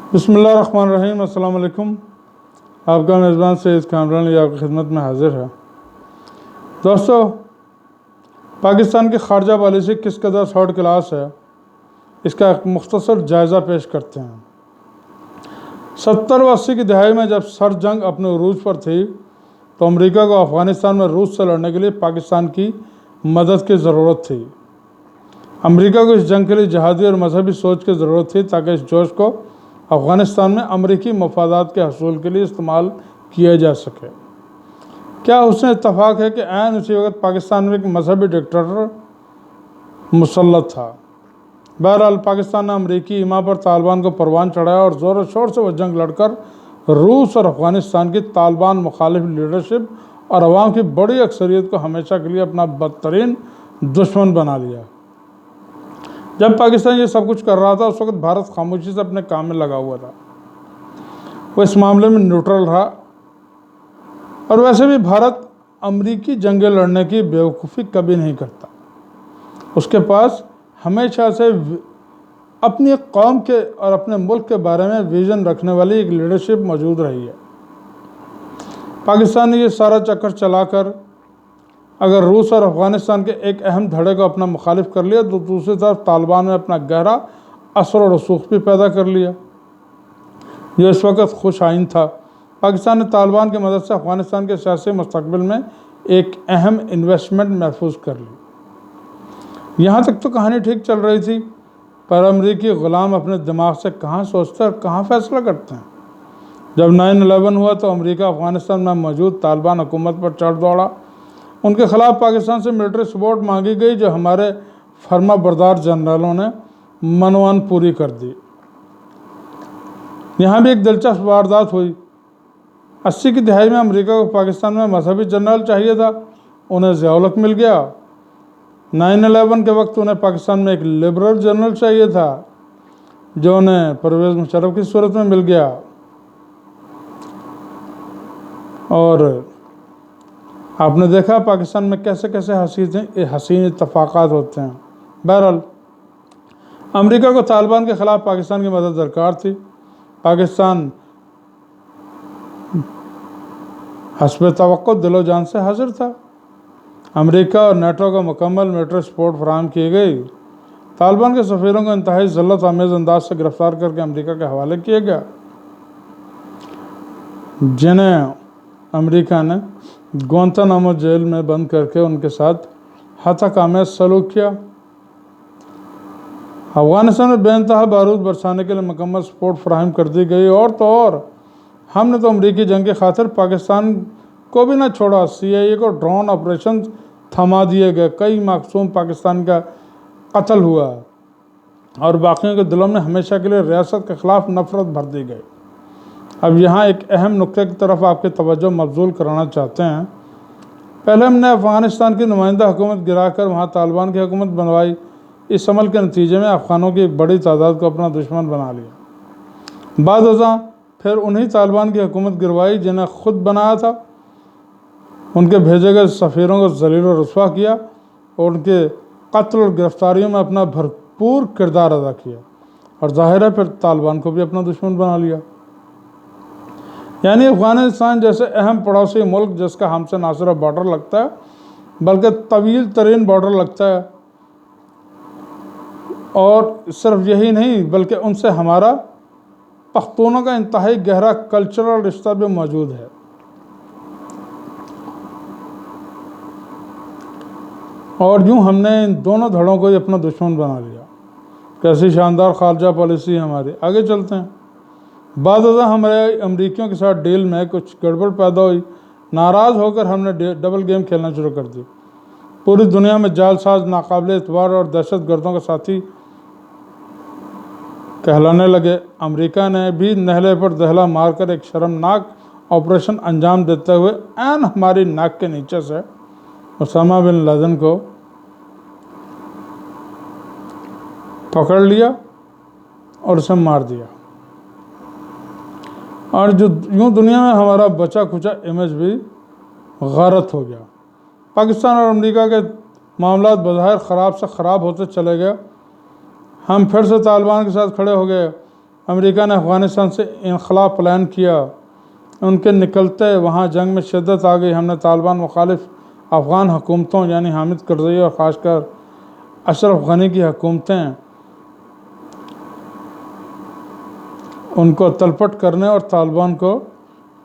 बिस्मिल्लाहिर्रहमानिर्रहीम। अस्सलाम वालेकुम। आपका मेज़बान सैयद कामरान आपकी खिदमत में हाजिर है। दोस्तों, पाकिस्तान की खारजा पॉलिसी किस कदर थर्ड क्लास है, इसका एक मुख्तसर जायज़ा पेश करते हैं। 70 व 80 की दहाई में जब सर जंग अपने उरूज पर थी तो अमेरिका को अफ़गानिस्तान में रूस से लड़ने के लिए पाकिस्तान की मदद की ज़रूरत थी। अमेरिका को इस जंग के लिए जहादी और मजहबी सोच की ज़रूरत थी ताकि इस जोश को अफ़गानिस्तान में अमरीकी मफादात के हसूल के लिए इस्तेमाल किया जा सके। क्या उसने इत्तफाक है कि ऐन उसी वक्त पाकिस्तान में एक मजहबी डिक्टेटर मुसल्लत था। बहरहाल पाकिस्तान ने अमरीकी इमा पर तालिबान को परवान चढ़ाया और ज़ोर शोर से वह जंग लड़कर रूस और अफ़गानिस्तान की तालिबान मुखालिफ लीडरशिप और अवाम की बड़ी अक्सरियत को हमेशा के लिए अपना बदतरीन दुश्मन बना लिया। जब पाकिस्तान ये सब कुछ कर रहा था उस वक्त भारत खामोशी से अपने काम में लगा हुआ था। वो इस मामले में न्यूट्रल रहा और वैसे भी भारत अमरीकी जंगें लड़ने की बेवकूफ़ी कभी नहीं करता। उसके पास हमेशा से अपनी कौम के और अपने मुल्क के बारे में विज़न रखने वाली एक लीडरशिप मौजूद रही है। पाकिस्तान ने ये सारा चक्कर चलाकर अगर रूस और अफ़गानिस्तान के एक अहम धड़े को अपना मुखालिफ कर लिया तो दूसरी तरफ तालिबान में अपना गहरा असर और रसूख भी पैदा कर लिया जो इस वक्त खुश आइन था। पाकिस्तान ने तालिबान की मदद से अफ़गानिस्तान के सियासी मुस्तकबिल में एक अहम इन्वेस्टमेंट महफूज कर ली। यहाँ तक तो कहानी ठीक चल रही थी, पर अमरीकी ग़ुलाम अपने दिमाग से कहाँ सोचते और कहाँ फ़ैसला करते हैं। जब 9/11 हुआ तो अमरीका अफ़गानिस्तान में मौजूद तालिबान हुकूमत पर चढ़ दौड़ा। उनके ख़िलाफ़ पाकिस्तान से मिलिट्री सपोर्ट मांगी गई जो हमारे फर्मा बरदार जनरलों ने मनवान पूरी कर दी। यहाँ भी एक दिलचस्प वारदात हुई। 80 की दहाई में अमेरिका को पाकिस्तान में मजहबी जनरल चाहिए था, उन्हें ज़िया-उल-हक मिल गया। 9/11 के वक्त उन्हें पाकिस्तान में एक लिबरल जनरल चाहिए था जो उन्हें परवेज़ मुशर्रफ की सूरत में मिल गया। और आपने देखा पाकिस्तान में कैसे कैसे हसीन इत्तफाक़ात होते हैं। बहरहाल अमेरिका को तालिबान के ख़िलाफ़ पाकिस्तान की मदद दरकार थी। पाकिस्तान हस्ब तवक्को दिलो जान से हाजिर था। अमेरिका और नेटो को मुकम्मल मिलिट्री सपोर्ट फराहम की गई। तालिबान के सफ़ीरों को इंतहाई ज़िल्लत आमेज़ अंदाज से गिरफ़्तार करके अमेरिका के हवाले किया गया, जिन्हें अमेरिका ने गुआंतानामो जेल में बंद करके उनके साथ हतक-आमेज़ सलूक किया। अफ़गानिस्तान में बेइंतहा बारूद बरसाने के लिए मुकम्मल सपोर्ट फराहम कर दी गई। और तो और हमने तो अमरीकी जंग की खातिर पाकिस्तान को भी ना छोड़ा। CIA को ड्रोन ऑपरेशन थमा दिए गए, कई मासूम पाकिस्तान का कत्ल हुआ और बाकियों के दिलों में हमेशा के लिए रियासत के ख़िलाफ़ नफ़रत भर दी गई। अब यहाँ एक अहम नुक्ते की तरफ आपकी तवज्जो मबज़ूल कराना चाहते हैं। पहले हमने अफ़गानिस्तान की नुमाइंदा हुकूमत गिराकर वहाँ तालिबान की हुकूमत बनवाई। इस अमल के नतीजे में अफ़गानों की एक बड़ी तादाद को अपना दुश्मन बना लिया। बाद फिर उन्हीं तालिबान की हुकूमत गिरवाई जिन्हें ख़ुद बनाया था। उनके भेजे गए सफ़ीरों को ज़लील और रुस्वा किया और उनके कत्ल और गिरफ़्तारियों में अपना भरपूर किरदार अदा किया और ज़ाहिर है फिर तालिबान को भी अपना दुश्मन बना लिया। यानी अफ़गानिस्तान जैसे अहम पड़ोसी मुल्क जिसका हमसे ना सिर्फ बॉर्डर लगता है बल्कि तवील तरीन बॉर्डर लगता है, और सिर्फ यही नहीं बल्कि उनसे हमारा पख्तूनों का इंतहाई गहरा कल्चरल रिश्ता भी मौजूद है। और यूँ हमने इन दोनों धड़ों को ही अपना दुश्मन बना लिया। कैसी शानदार खारजा पॉलिसी है हमारी। आगे चलते हैं। बाद हमारे अमरीकियों के साथ डील में कुछ गड़बड़ पैदा हुई। नाराज़ होकर हमने डबल गेम खेलना शुरू कर दी। पूरी दुनिया में जालसाज, नाकाबिल एतबार और दहशत गर्दों का साथी कहलाने लगे। अमेरिका ने भी नहले पर दहला मारकर एक शर्मनाक ऑपरेशन अंजाम देते हुए ऐन हमारी नाक के नीचे से उसामा बिन लादेन को पकड़ लिया और उसे मार दिया। और जो यूँ दुनिया में हमारा बचा खुचा इमेज भी गारत हो गया। पाकिस्तान और अमेरिका के मामला बज़ाहिर ख़राब से ख़राब होते चले गए। हम फिर से तालिबान के साथ खड़े हो गए अमेरिका ने अफ़गानिस्तान से इनखला प्लान किया। उनके निकलते वहाँ जंग में शिद्दत आ गई। हमने तालिबान मुखालिफ अफ़गान हुकूमतों यानी हामिद करज़ई और ख़ासकर अशरफ गनी की हुकूमतें उनको तलपट करने और तालिबान को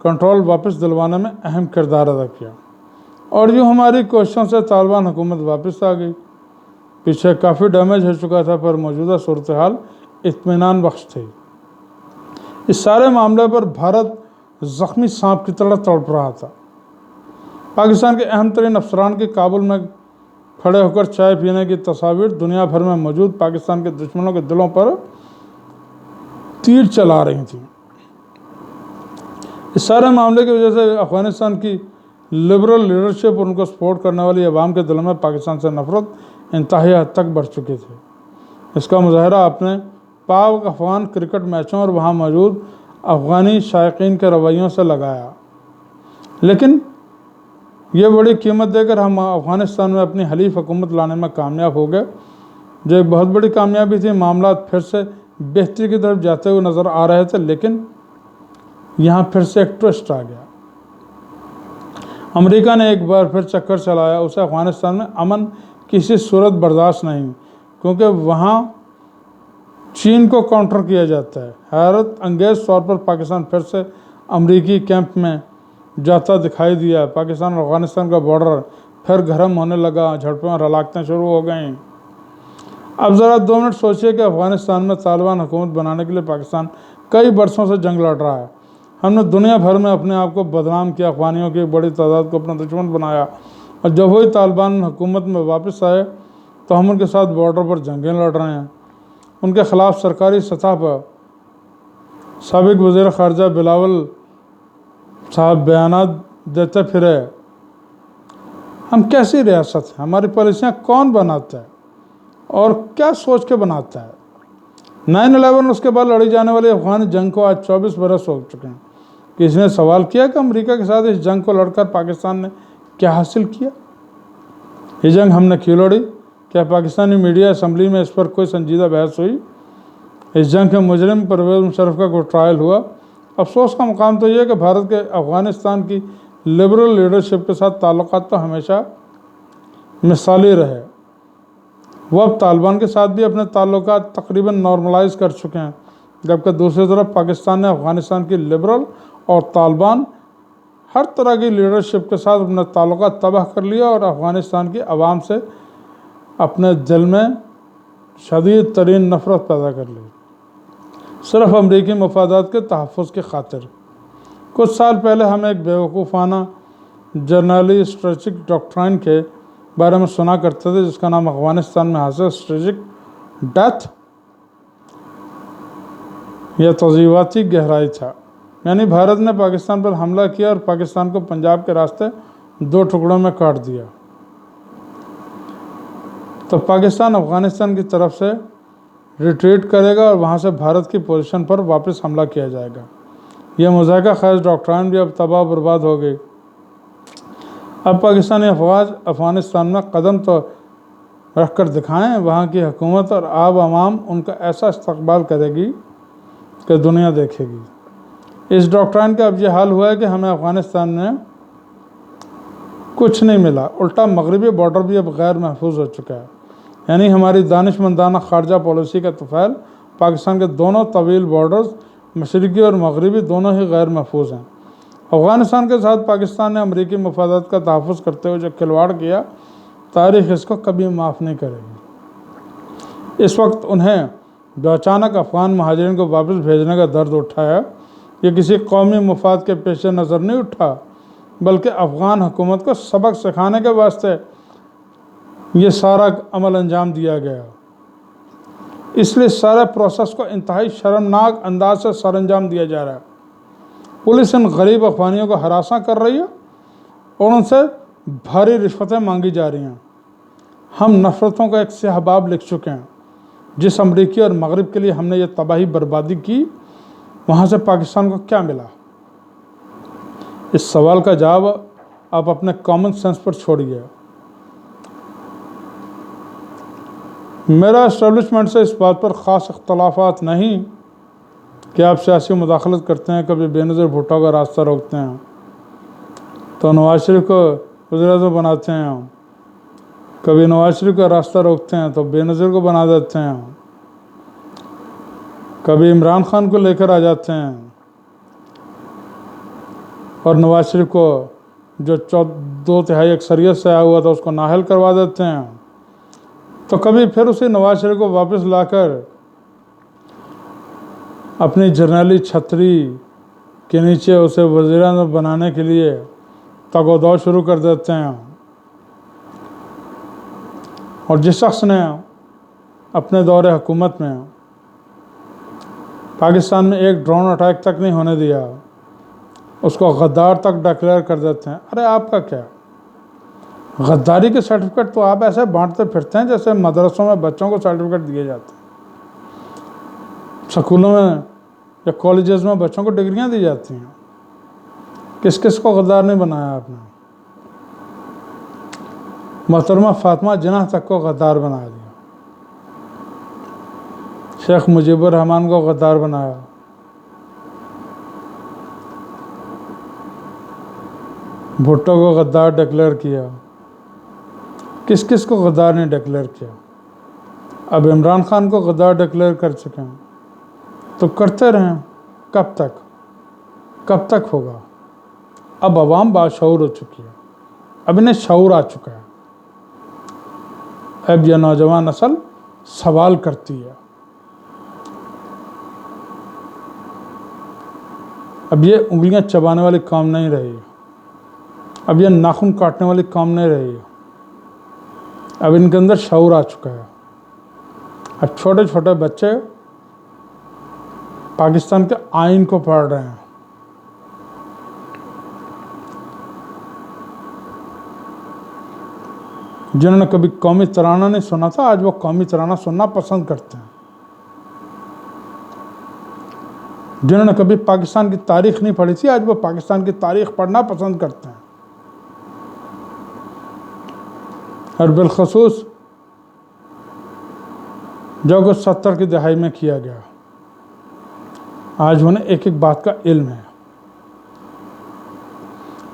कंट्रोल वापस दिलवाने में अहम किरदार अदा किया और यूँ हमारी कोशिशों से तालिबान हुकूमत वापस आ गई। पीछे काफ़ी डैमेज हो चुका था पर मौजूदा सूरत हाल इत्मीनान बख्श थी। इस सारे मामले पर भारत ज़ख्मी सांप की तरह तड़प रहा था। पाकिस्तान के अहम तरीन अफसरान की काबुल में खड़े होकर चाय पीने की तस्वीर दुनिया भर में मौजूद पाकिस्तान के दुश्मनों के दिलों पर तीर चला रही थी। इस सारे मामले की वजह से अफ़गानिस्तान की लिबरल लीडरशिप और उनको सपोर्ट करने वाली अवाम के दिलों में पाकिस्तान से नफरत इंतहाई हद तक बढ़ चुकी थी। इसका मुजाहरा आपने पाक अफ़गान क्रिकेट मैचों और वहाँ मौजूद अफ़गानी शायकीन के रवैयों से लगाया। लेकिन ये बड़ी कीमत देकर हम अफ़गानिस्तान में अपनी हलीफ हुकूमत लाने में कामयाब हो गए, जो एक बहुत बड़ी कामयाबी थी। मामला फिर से बेहतरी की तरफ जाते हुए नज़र आ रहे थे, लेकिन यहाँ फिर से एक ट्विस्ट आ गया। अमेरिका ने एक बार फिर चक्कर चलाया। उसे अफ़गानिस्तान में अमन किसी सूरत बर्दाश्त नहीं, क्योंकि वहाँ चीन को काउंटर किया जाता है। हैरत अंगेज़ तौर पर पाकिस्तान फिर से अमरीकी कैंप में जाता दिखाई दिया। पाकिस्तान और अफ़गानिस्तान का बॉर्डर फिर गर्म होने लगा, झड़पें और हलाकतें शुरू हो गईं। अब ज़रा 2 मिनट सोचिए कि अफ़गानिस्तान में तालिबान हुकूमत बनाने के लिए पाकिस्तान कई बरसों से जंग लड़ रहा है। हमने दुनिया भर में अपने आप को बदनाम किया, अफ़गानियों की बड़ी तादाद को अपना दुश्मन बनाया और जब वही तालिबान हुकूमत में वापस आए तो हम उनके साथ बॉर्डर पर जंगें लड़ रहे हैं। उनके ख़िलाफ़ सरकारी सतह पर साबिक़ वज़ीर ख़ारजा बिलावल साहब बयानात देते फिरे। हम कैसी रियासत हैं? हमारी पॉलिसियाँ कौन बनाता है और क्या सोच के बनाता है? 9/11 उसके बाद लड़ी जाने वाली अफ़गान जंग को आज 24 बरस हो चुके हैं। किसी ने सवाल किया कि अमेरिका के साथ इस जंग को लड़कर पाकिस्तान ने क्या हासिल किया? ये जंग हमने क्यों लड़ी? क्या पाकिस्तानी मीडिया असम्बली में इस पर कोई संजीदा बहस हुई? इस जंग के मुजरिम परवेज़ मुशर्रफ का कोई ट्रायल हुआ? अफसोस का मुकाम तो यह कि भारत के अफ़गानिस्तान की लिबरल लीडरशिप के साथ ताल्लुकात तो हमेशा मिसाली रहे। वो अब तालिबान के साथ भी अपने ताल्लुकात तकरीबन नॉर्मलाइज कर चुके हैं, जबकि दूसरी तरफ पाकिस्तान ने अफ़गानिस्तान की लिबरल और तालिबान हर तरह की लीडरशिप के साथ अपने ताल्लुकात तबाह कर लिया और अफ़गानिस्तान की आवाम से अपने दिल में शदीद तरीन नफ़रत पैदा कर ली, सिर्फ अमरीकी मफादात के तहफ़्फ़ुज़ की खातिर। कुछ साल पहले हम एक बेवकूफ़ाना जर्नली स्ट्रेटेजिक डॉक्ट्राइन के बारे में सुना करते थे, जिसका नाम अफ़गानिस्तान में हासिल स्ट्रेटेजिक डेथ या तज़ीवाती गहराई था। यानी भारत ने पाकिस्तान पर हमला किया और पाकिस्तान को पंजाब के रास्ते 2 टुकड़ों में काट दिया, तो पाकिस्तान अफ़गानिस्तान की तरफ से रिट्रीट करेगा और वहाँ से भारत की पोजीशन पर वापस हमला किया जाएगा। यह मुज़ाहिका ख़ैज़ डॉक्ट्राइन भी अब तबाह बर्बाद हो गई। अब पाकिस्तानी अफवाज अफ़गानिस्तान में कदम तो रख कर दिखाएँ, वहाँ की हुकूमत और आवाम उनका ऐसा इस्तकबाल करेगी कि दुनिया देखेगी। इस डॉक्ट्राइन का अब यह हाल हुआ है कि हमें अफ़गानिस्तान में कुछ नहीं मिला, उल्टा मगरबी बॉर्डर भी अब गैर महफूज हो चुका है। यानी हमारी दानिशमंदाना खारजा पॉलिसी का तुफैल पाकिस्तान के दोनों तवील बॉर्डर्स मशरक़ी और मगरबी दोनों ही गैर महफूज हैं। अफ़गानिस्तान के साथ पाकिस्तान ने अमरीकी मफादात का तहफ़्फ़ुज़ करते हुए जो खिलवाड़ किया, तारीख़ इसको कभी माफ़ नहीं करेगी। इस वक्त उन्हें जो अचानक अफ़गान महाजिरीन को वापस भेजने का दर्द उठा है, ये किसी कौमी मफाद के पेश नज़र नहीं उठा, बल्कि अफ़गान हुकूमत को सबक सिखाने के वास्ते ये सारा अमल अंजाम दिया गया। इसलिए सारे प्रोसेस को इंतहाई शर्मनाक अंदाज से सर अंजाम दिया जा रहा है। पुलिस इन गरीब अफ़गानियों को हरासा कर रही है और उनसे भारी रिश्वतें मांगी जा रही हैं। हम नफ़रतों का एक सहबाब लिख चुके हैं। जिस अमरीकी और मगरिब के लिए हमने ये तबाही बर्बादी की, वहाँ से पाकिस्तान को क्या मिला? इस सवाल का जवाब आप अपने कॉमन सेंस पर छोड़िए। मेरा इस्टेब्लिशमेंट से इस बात पर ख़ास इख्तलाफात नहीं कि आप सियासी मुदाखलत करते हैं, कभी बेनज़ीर भुट्टो का रास्ता रोकते हैं तो नवाज शरीफ को वज़ीर-ए-आज़म बनाते हैं, कभी नवाज शरीफ का रास्ता रोकते हैं तो बेनज़ीर को बना देते हैं, कभी इमरान खान को लेकर आ जाते हैं और नवाज शरीफ को जो 2/3 अक्सरियत से आया हुआ था उसको नाअहल करवा देते हैं, तो कभी फिर उसी नवाज शरीफ को वापस लाकर अपनी जर्नैली छतरी के नीचे उसे वज़ीर-ए-आज़म बनाने के लिए तगोदौ शुरू कर देते हैं। और जिस शख्स ने अपने दौरे हुकूमत में पाकिस्तान में एक ड्रोन अटैक तक नहीं होने दिया, उसको गद्दार तक डिक्लेयर कर देते हैं। अरे आपका क्या, गद्दारी के सर्टिफिकेट तो आप ऐसे बांटते फिरते हैं जैसे मदरसों में बच्चों को सर्टिफिकेट दिए जाते हैं, स्कूलों में या कॉलेजेस में बच्चों को डिग्रियां दी जाती हैं। किस किस को गद्दार नहीं बनाया आपने? मोहतरमा फातिमा जिन्ना तक को गद्दार बना दिया, शेख मुजीबुर रहमान को गद्दार बनाया, भुट्टो को गद्दार डिक्लेयर किया, किस किस को गद्दार ने डिक्लेयर किया? अब इमरान खान को गद्दार डिक्लेयर कर चुके हैं तो करते रहें, कब तक, कब तक होगा? अब अवाम बाशऊर हो चुकी है, अब इन्हें शऊर आ चुका है। अब यह नौजवान नस्ल सवाल करती है, अब ये उंगलियां चबाने वाली काम नहीं रही, अब ये नाखून काटने वाली काम नहीं रही, अब इनके अंदर शऊर आ चुका है। अब छोटे छोटे बच्चे पाकिस्तान के आइन को पढ़ रहे हैं। जिन्होंने कभी कौमी तराना नहीं सुना था, आज वो कौमी तराना सुनना पसंद करते हैं। जिन्होंने कभी पाकिस्तान की तारीख नहीं पढ़ी थी, आज वो पाकिस्तान की तारीख पढ़ना पसंद करते हैं। और बिलखसूस जो कुछ 70 की दहाई में किया गया, आज उन्हें एक एक बात का इल्म है।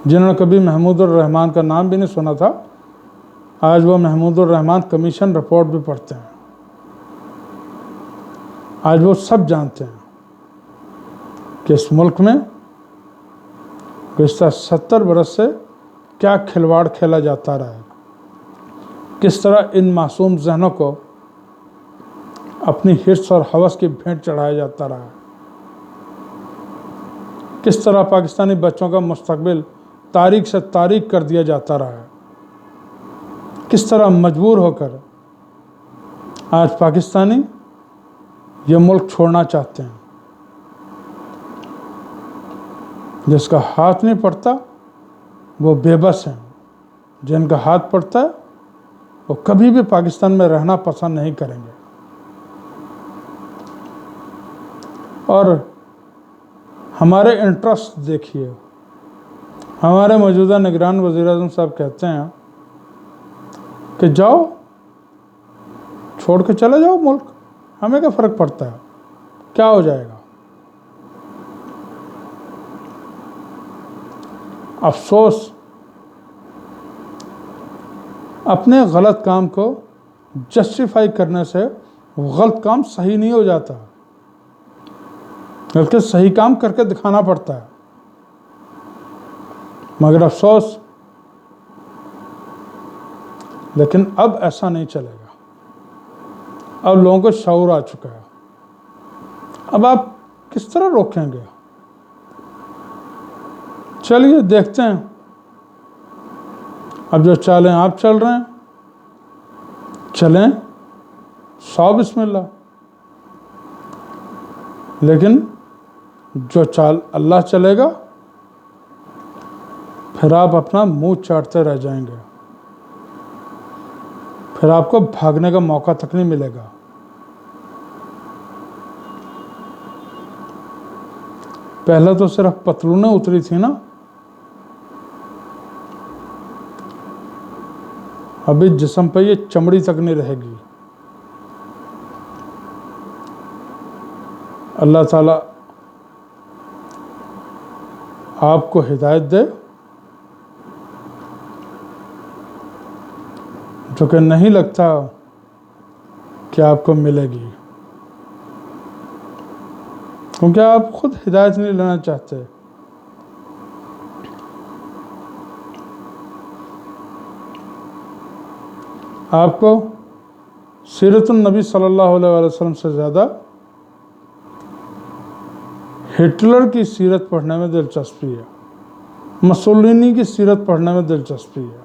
जिन्होंने कभी महमूदुर रहमान का नाम भी नहीं सुना था, आज वो महमूदुर रहमान कमीशन रिपोर्ट भी पढ़ते हैं। आज वो सब जानते हैं कि इस मुल्क में गुज़श्ता 70 बरस से क्या खिलवाड़ खेला जाता रहा है, किस तरह इन मासूम जहनों को अपनी हिर्स और हवस की भेंट चढ़ाया जाता रहा है, किस तरह पाकिस्तानी बच्चों का मुस्तकबिल तारीख से तारीख कर दिया जाता रहा है, किस तरह मजबूर होकर आज पाकिस्तानी ये मुल्क छोड़ना चाहते हैं। जिसका हाथ नहीं पड़ता वो बेबस हैं, जिनका हाथ पड़ता है वो कभी भी पाकिस्तान में रहना पसंद नहीं करेंगे। और हमारे इंटरेस्ट देखिए, हमारे मौजूदा निगरान वज़ीर-ए-आज़म साहब कहते हैं कि जाओ, छोड़ के चले जाओ मुल्क, हमें क्या फ़र्क पड़ता है, क्या हो जाएगा। अफसोस, अपने गलत काम को जस्टिफाई करने से गलत काम सही नहीं हो जाता, बल्कि सही काम करके दिखाना पड़ता है। मगर अफसोस, लेकिन अब ऐसा नहीं चलेगा। अब लोगों को शऊर आ चुका है। अब आप किस तरह रोकेंगे? चलिए देखते हैं। अब जो चालें आप चल रहे हैं, चलें, 100 बिस्मिल्लाह। लेकिन जो चाल अल्लाह चलेगा, फिर आप अपना मुंह चाटते रह जाएंगे, फिर आपको भागने का मौका तक नहीं मिलेगा। पहले तो सिर्फ पतलूनें उतरी थी ना, अभी जिस्म पे ये चमड़ी तक नहीं रहेगी। अल्लाह ताला आपको हिदायत दे, जो कि नहीं लगता कि आपको मिलेगी, क्योंकि आप खुद हिदायत नहीं लेना चाहते। आपको सीरतुन नबी सल्लल्लाहु अलैहि वसल्लम से ज़्यादा हिटलर की सीरत पढ़ने में दिलचस्पी है, मुसोलिनी की सीरत पढ़ने में दिलचस्पी है।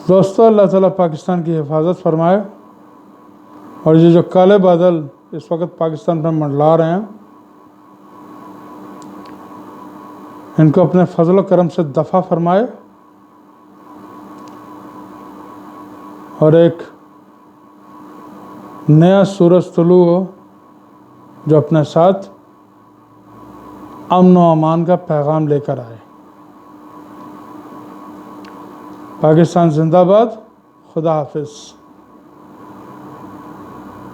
दोस्तों, अल्लाह ताला पाकिस्तान की हिफाजत फरमाए, और ये जो काले बादल इस वक्त पाकिस्तान पर मंडला रहे हैं, इनको अपने फजल करम से दफ़ा फरमाए, और एक नया सूरज तुलू हो जो अपने साथ अमन व अमान का पैगाम लेकर आए। पाकिस्तान जिंदाबाद। खुदा हाफिज़।